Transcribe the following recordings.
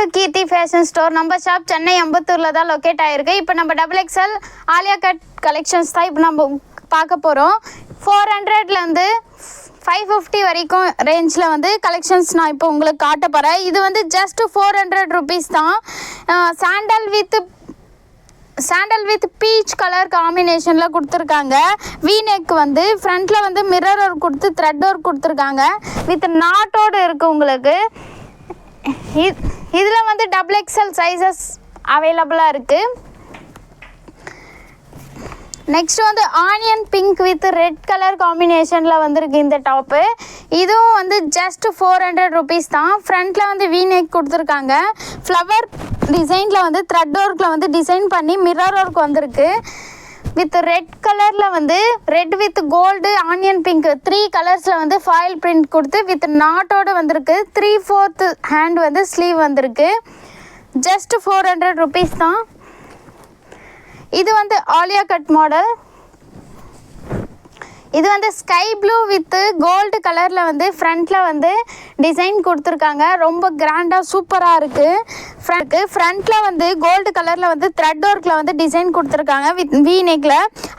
To Keerthi fashion store. நம்ம shop Chennai அம்பத்தூரில் தான் லொக்கேட் ஆகிருக்கு. இப்போ நம்ம XXL ஆலியா கட் கலெக்ஷன்ஸ் தான் இப்போ நம்ம பார்க்க போகிறோம். 400லேருந்து 550 வரைக்கும் ரேஞ்சில் வந்து கலெக்ஷன்ஸ் நான் இப்போ உங்களுக்கு காட்ட போகிறேன். இது வந்து ஜஸ்ட் 400 rupees தான். சாண்டல் வித் பீச் கலர் காம்பினேஷனில் கொடுத்துருக்காங்க. வீநெக் வந்து ஃப்ரண்ட்டில் வந்து மிரர் ஒர்க் கொடுத்து த்ரெட் ஒர்க் கொடுத்துருக்காங்க. வித் நாட்டோடு இருக்குது உங்களுக்கு. இதில் வந்து XXL சைஸஸ் அவைலபிளாக இருக்குது. நெக்ஸ்ட் வந்து onion pink with red colour காம்பினேஷனில் வந்துருக்கு இந்த டாப்பு. இதுவும் வந்து ஜஸ்ட் 400 rupees தான். ஃப்ரண்ட்டில் வந்து வீநெக் கொடுத்துருக்காங்க. ஃப்ளவர் டிசைனில் வந்து த்ரெட் ஒர்க்கில் வந்து டிசைன் பண்ணி மிரர் ஒர்க் வந்திருக்கு. வித் ரெட் கலரில் வந்து red with gold onion pink 3 கலர்ஸில் வந்து ஃபாயில் பிரிண்ட் கொடுத்து வித் நாட்டோடு வந்திருக்கு. 3/4 ஹேண்ட் வந்து ஸ்லீவ் வந்திருக்கு. ஜஸ்ட் 400 rupees தான். இது வந்து ஆலியா கட் மாடல். இது வந்து ஸ்கை ப்ளூ வித் கோல்டு கலரில் வந்து ஃப்ரண்ட்டில் வந்து டிசைன் கொடுத்துருக்காங்க. ரொம்ப கிராண்டாக சூப்பராக இருக்குது. ஃப்ரண்ட்டில் வந்து கோல்டு கலரில் வந்து த்ரெட் ஒர்க்கில் வந்து டிசைன் கொடுத்துருக்காங்க வித் வீநெக்கில்.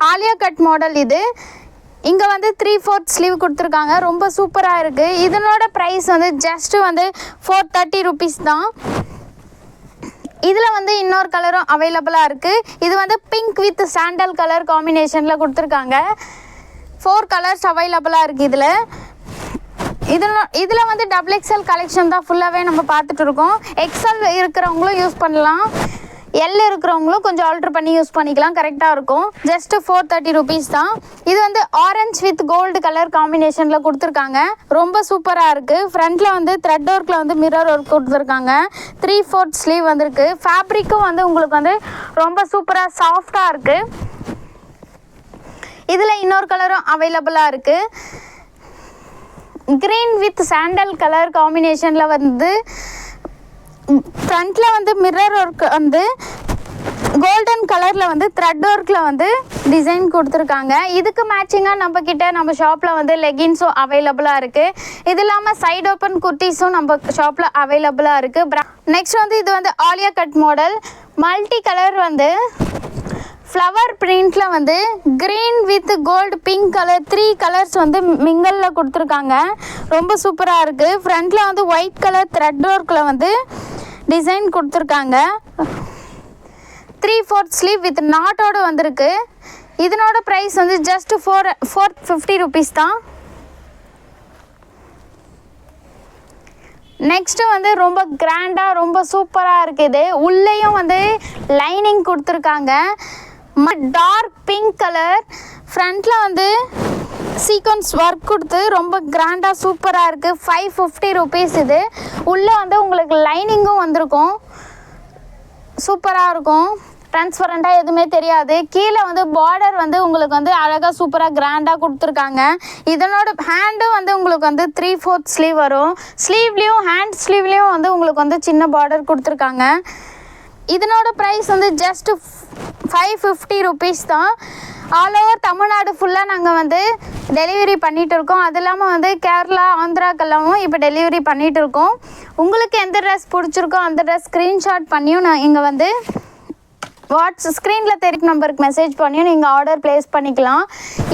ஆலியா கட் மாடல் இது. இங்கே வந்து 3/4 ஸ்லீவ் கொடுத்துருக்காங்க. ரொம்ப சூப்பராக இருக்குது. இதனோட ப்ரைஸ் வந்து ஜஸ்ட்டு வந்து 430 rupees தான். இதில் வந்து இன்னொரு கலரும் அவைலபிளாக இருக்குது. இது வந்து பிங்க் வித் சாண்டல் கலர் காம்பினேஷனில் கொடுத்துருக்காங்க. 4 கலர்ஸ் அவைலபிளாக இருக்குது. இதில் வந்து XXL கலெக்ஷன் தான் ஃபுல்லாகவே நம்ம பார்த்துட்டு இருக்கோம். XL இருக்கிறவங்களும் யூஸ் பண்ணலாம், L இருக்கிறவங்களும் கொஞ்சம் ஆல்ட்ரு பண்ணி யூஸ் பண்ணிக்கலாம், கரெக்டாக இருக்கும். ஜஸ்ட்டு 430 rupees தான். இது வந்து ஆரஞ்ச் வித் கோல்டு கலர் காம்பினேஷனில் கொடுத்துருக்காங்க. ரொம்ப சூப்பராக இருக்குது. ஃப்ரண்ட்டில் வந்து த்ரெட் ஒர்க்கில் வந்து மிரர் ஒர்க் கொடுத்துருக்காங்க. 3/4 ஸ்லீவ் வந்திருக்கு. ஃபேப்ரிக்கும் வந்து உங்களுக்கு வந்து ரொம்ப சூப்பராக சாஃப்டாக இருக்குது. இதில் இன்னொரு கலரும் அவைலபிளாக இருக்குது. க்ரீன் வித் சாண்டல் கலர் காம்பினேஷனில் வந்து ஃப்ரண்ட்டில் வந்து மிரர் ஒர்க் வந்து கோல்டன் கலரில் வந்து த்ரெட் ஒர்க்கில் வந்து டிசைன் கொடுத்துருக்காங்க. இதுக்கு மேட்சிங்காக நம்ம ஷாப்பில் வந்து லெகின்ஸும் அவைலபிளாக இருக்குது. இது இல்லாமல் சைட் ஓப்பன் குர்த்திஸும் நம்ம ஷாப்பில் அவைலபிளாக இருக்குது. நெக்ஸ்ட் வந்து இது வந்து Alia cut model. Multi colour வந்து ஃப்ளவர் பிரிண்டில் வந்து green with gold pink colour 3 colours வந்து மிங்கலில் கொடுத்துருக்காங்க. ரொம்ப சூப்பராக இருக்குது. ஃப்ரண்ட்டில் வந்து ஒயிட் கலர் த்ரெட் ஒர்க்கில் வந்து டிசைன் கொடுத்துருக்காங்க. 3/4 ஸ்லீவ் வித் நாட்டோடு வந்திருக்கு. இதனோட ப்ரைஸ் வந்து ஜஸ்ட் 450 rupees தான். நெக்ஸ்ட்டு வந்து ரொம்ப கிராண்டாக ரொம்ப சூப்பராக இருக்குது. உள்ளேயும் வந்து லைனிங் கொடுத்துருக்காங்க. டார்க் பிங்க் கலர் ஃப்ரண்ட்டில் வந்து சீக்வன்ஸ் ஒர்க் கொடுத்து ரொம்ப கிராண்டாக சூப்பராக இருக்குது. 550 rupees இது. உள்ளே வந்து உங்களுக்கு லைனிங்கும் வந்திருக்கும். சூப்பராக இருக்கும். ட்ரான்ஸ்பரண்ட்டாக எதுவுமே தெரியாது. கீழே வந்து பார்டர் வந்து உங்களுக்கு வந்து அழகாக சூப்பராக கிராண்டாக கொடுத்துருக்காங்க. இதனோட ஹேண்டும் வந்து உங்களுக்கு வந்து 3/4 ஸ்லீவ் வரும். ஸ்லீவ்லேயும் ஹேண்ட் ஸ்லீவ்லேயும் வந்து உங்களுக்கு வந்து சின்ன பார்டர் கொடுத்துருக்காங்க. இதனோட ப்ரைஸ் வந்து ஜஸ்ட்டு 550 rupees தான். ஆல் ஓவர் தமிழ்நாடு ஃபுல்லாக நாங்கள் வந்து டெலிவரி பண்ணிகிட்டு இருக்கோம். அது இல்லாமல் வந்து கேரளா ஆந்திராக்கெல்லாமும் இப்போ டெலிவரி பண்ணிகிட்டு இருக்கோம். உங்களுக்கு எந்த ட்ரெஸ் பிடிச்சிருக்கோ அந்த ட்ரெஸ் ஸ்க்ரீன்ஷாட் பண்ணியும் நான் இங்கே வந்து ஸ்க்ரீனில் தெரியும் நம்பருக்கு மெசேஜ் பண்ணியும் நீங்கள் ஆர்டர் ப்ளேஸ் பண்ணிக்கலாம்.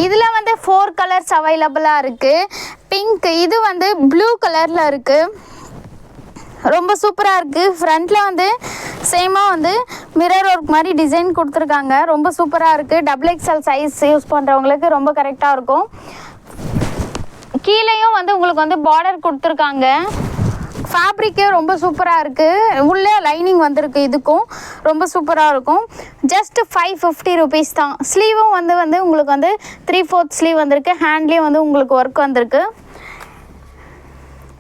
இதில் வந்து 4 கலர்ஸ் அவைலபிளாக இருக்குது. பிங்க், இது வந்து ப்ளூ கலரில் இருக்குது. ரொம்ப சூப்பராக இருக்குது. ஃப்ரண்ட்டில் வந்து சேமாக வந்து மிரர் ஒர்க் மாதிரி டிசைன் கொடுத்துருக்காங்க. ரொம்ப சூப்பராக இருக்குது. XXL சைஸ் யூஸ் பண்ணுறவங்களுக்கு ரொம்ப கரெக்டாக இருக்கும். கீழேயும் வந்து உங்களுக்கு வந்து பார்டர் கொடுத்துருக்காங்க. ஃபேப்ரிக்கே ரொம்ப சூப்பராக இருக்குது. உள்ளே லைனிங் வந்திருக்கு. இதுக்கும் ரொம்ப சூப்பராக இருக்கும். ஜஸ்ட் 550 rupees தான். ஸ்லீவும் வந்து உங்களுக்கு வந்து 3/4 ஸ்லீவ் வந்திருக்கு. ஹேண்ட்லேயும் வந்து உங்களுக்கு ஒர்க் வந்திருக்கு.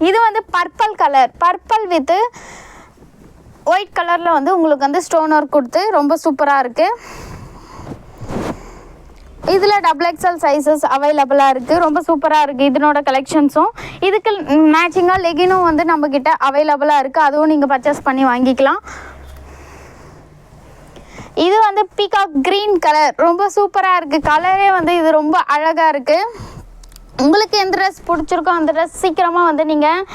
இது வந்து purple colour, purple with white கலரில் வந்து உங்களுக்கு வந்து ஸ்டோன் ஒர்க் கொடுத்து ரொம்ப சூப்பராக இருக்குது. இதில் XXL சைஸஸ் அவைலபிளாக இருக்குது. ரொம்ப சூப்பராக இருக்குது இதனோட கலெக்ஷன்ஸும். இதுக்கு மேட்சிங்காக லெகினும் வந்து நம்மக்கிட்ட அவைலபிளாக இருக்குது. அதுவும் நீங்கள் பர்ச்சேஸ் பண்ணி வாங்கிக்கலாம். இது வந்து பீகாக் க்ரீன் கலர் ரொம்ப சூப்பராக இருக்குது. கலரே வந்து இது ரொம்ப அழகாக இருக்குது. உங்களுக்கு எந்த ட்ரெஸ் பிடிச்சிருக்கோ அந்த ட்ரெஸ் சீக்கிரமாக வந்து நீங்கள்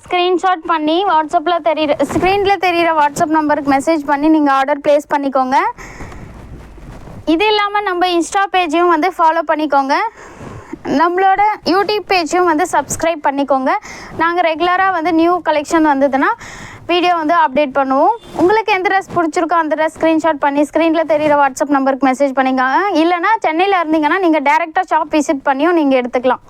ஸ்க்ரீன்ஷாட் பண்ணி வாட்ஸ்அப்பில் ஸ்க்ரீனில் தெரிகிற வாட்ஸ்அப் நம்பருக்கு மெசேஜ் பண்ணி நீங்கள் ஆர்டர் ப்ளேஸ் பண்ணிக்கோங்க. இது இல்லாமல் நம்ம இன்ஸ்டா பேஜையும் வந்து ஃபாலோ பண்ணிக்கோங்க. நம்மளோட யூடியூப் பேஜையும் வந்து சப்ஸ்கிரைப் பண்ணிக்கோங்க. நாங்கள் ரெகுலராக வந்து நியூ கலெக்ஷன் வந்ததுன்னா வீடியோ வந்து அப்டேட் பண்ணுவோம். உங்களுக்கு எந்த ட்ரெஸ் பிடிச்சிருக்கோ அந்த ட்ரெஸ் ஸ்க்ரீன்ஷாட் பண்ணி ஸ்க்ரீனில் தெரிகிற வாட்ஸ்அப் நம்பருக்கு மெசேஜ் பண்ணிக்கோங்க. இல்லைனா சென்னையில் இருந்தீங்கன்னா நீங்கள் டேரெக்டாக ஷாப் விசிட் பண்ணியும் நீங்கள் எடுத்துக்கலாம்.